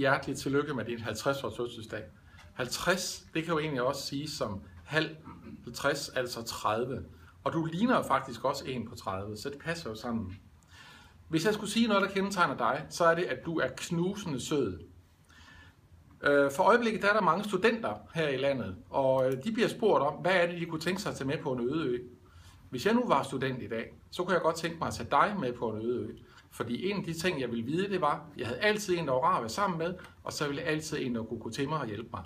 hjerteligt tillykke med din 50-års fødselsdag. 50, det kan jo egentlig også sige som halv 50, altså 30. Og du ligner jo faktisk også en på 30, så det passer jo sammen. Hvis jeg skulle sige noget, der kendetegner dig, så er det, at du er knusende sød. For øjeblikket der er der mange studenter her i landet, og de bliver spurgt om, hvad er det, de kunne tænke sig at tage med på en øde ø. Hvis jeg nu var student i dag, så kunne jeg godt tænke mig at tage dig med på en øde ø. Fordi en af de ting, jeg ville vide, det var, at jeg havde altid en, der var rar at være sammen med, og så ville jeg altid en, der kunne gå til mig og hjælpe mig.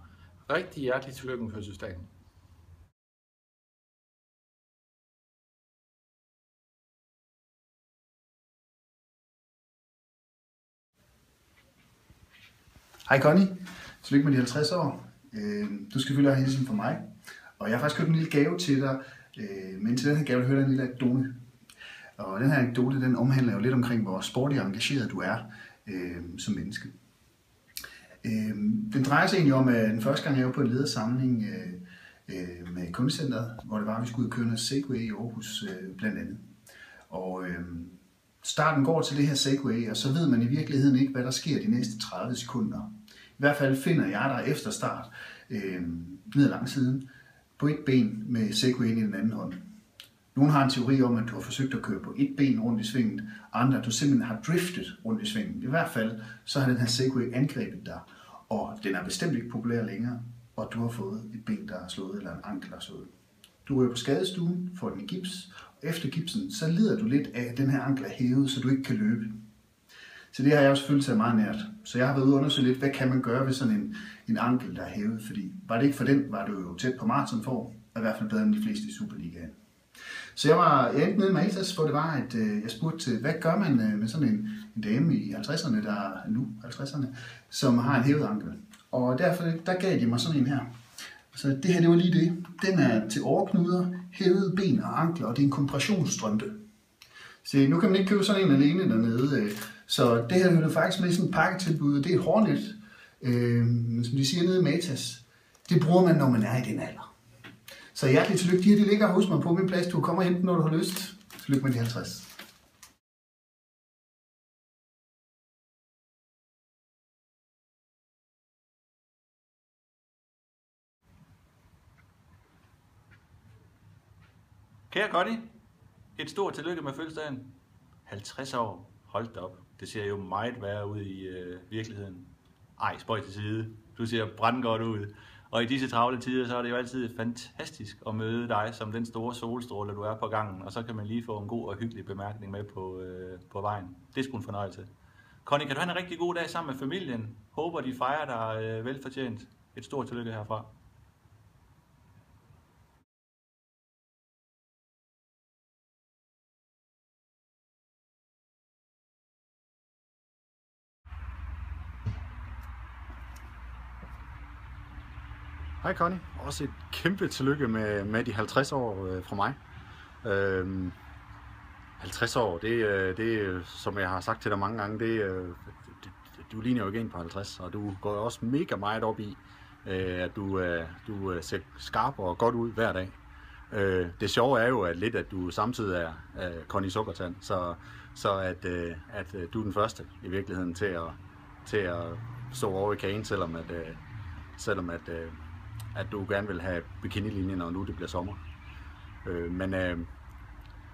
Rigtig hjertelig tillykke med fødselsdagen. Hej Connie, tillykke med de 50 år. Du skal selvfølgelig have hilsen fra mig. Og jeg har faktisk købt en lille gave til dig, men til den her gave hører der en lille anekdote. Og den her anekdote, den omhandler jo lidt omkring, hvor sporty og engageret du er som menneske. Den drejer sig egentlig om, at den første gang jeg var på en ledersamling med kundecenteret, hvor det var, at vi skulle ud og køre noget Segway i Aarhus blandt andet. Og starten går til det her Segway, og så ved man i virkeligheden ikke, hvad der sker de næste 30 sekunder. I hvert fald finder jeg dig efter start ned ad langsiden på et ben med Segwayen i den anden hånd. Nogle har en teori om, at du har forsøgt at køre på et ben rundt i svinget, andre at du simpelthen har driftet rundt i svinget. I hvert fald så har den her Segway angrebet dig, og den er bestemt ikke populær længere, og du har fået et ben, der er slået, eller en ankel, der er slået. Du er på skadestuen, får den i gips, og efter gipsen, så lider du lidt af, at den her ankel er hævet, så du ikke kan løbe. Så det har jeg jo selvfølgelig taget meget nært. Så jeg har været ude og undersøge lidt, hvad kan man gøre ved sådan en ankel, der er hævet, fordi var det ikke for den, var du jo tæt på maratonform, og i hvert fald bedre end de fleste i Superligaen. Så jeg endte nede med Matas, hvor det var, at jeg spurgte til, hvad gør man med sådan en dame i 50'erne, der er nu 50'erne, som har en hævet ankel. Og derfor der gav de mig sådan en her. Så det her, det var lige det. Den er til overknuder, hævede ben og ankler, og det er en kompressionsstrømpe. Så nu kan man ikke købe sådan en alene dernede. Så det her er faktisk med sådan et pakketilbud, og det er et hårdt som de siger nede i Matas. Det bruger man, når man er i den alder. Så hjertelig tillykke. De her, de ligger hos mig på min plads. Du kommer hen, når du har lyst. Tillykke med de 50. Kære Connie, et stort tillykke med fødselsdagen. 50 år. Hold da op. Det ser jo meget værre ud i virkeligheden. Ej, spøj til side. Du ser brandgodt ud. Og i disse travle tider, så er det jo altid fantastisk at møde dig som den store solstråle, du er på gangen. Og så kan man lige få en god og hyggelig bemærkning med på vejen. Det er sgu en fornøjelse. Connie, kan du have en rigtig god dag sammen med familien? Håber, de fejrer dig velfortjent. Et stort tillykke herfra. Hej Connie, også et kæmpe tillykke med de 50 år fra mig. 50 år, det som jeg har sagt til dig mange gange, du ligner jo ikke en på 50, og du går også mega meget op i, at du ser skarp og godt ud hver dag. Det sjove er jo at du samtidig er Connie Sukkertand, så at du er den første i virkeligheden til at stå over i kagen, selvom at du gerne vil have bikinilinjen, når nu det bliver sommer. Men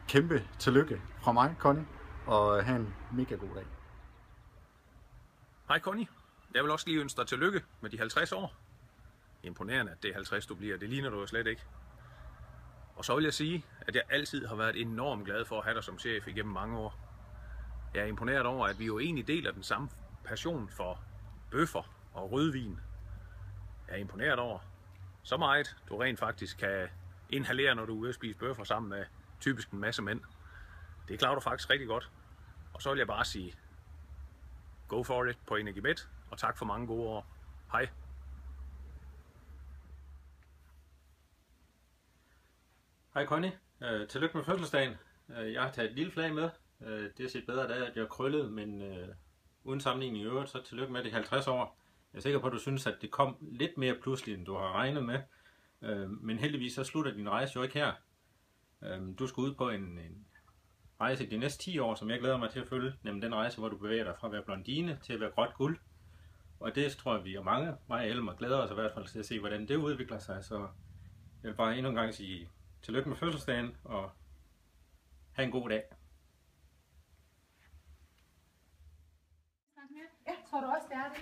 kæmpe tillykke fra mig, Connie, og have en mega god dag. Hej Connie, jeg vil også lige ønske dig tillykke med de 50 år. Imponerende, at det er 50 du bliver, det ligner du jo slet ikke. Og så vil jeg sige, at jeg altid har været enormt glad for at have dig som chef igennem mange år. Jeg er imponeret over, at vi jo egentlig deler den samme passion for bøffer og rødvin. Jeg er imponeret over så meget, du rent faktisk kan inhalere, når du er ude og spise bøffer sammen med typisk en masse mænd. Det klarer du faktisk rigtig godt. Og så vil jeg bare sige, go for it på Energibet, og tak for mange gode år. Hej. Hej Connie, tillykke med fødselsdagen. Jeg har taget et lille flag med. Det har set bedre, da at jeg krøllede, men uden sammenligning i øvrigt, så tillykke med de 50 år. Jeg er sikker på, at du synes, at det kom lidt mere pludseligt, end du har regnet med. Men heldigvis så slutter din rejse jo ikke her. Du skal ud på en rejse de næste 10 år, som jeg glæder mig til at følge. Nemlig den rejse, hvor du bevæger dig fra at være blondine til at være gråt guld. Og det tror jeg, vi er mange, mig og Elmer, glæder os i hvert fald til at se, hvordan det udvikler sig. Så jeg vil bare endnu en gang sige tillykke med fødselsdagen, og have en god dag. Ja, tror du også, det er det?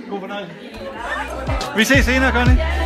God fornøjelse. Vi ses senere, Connie.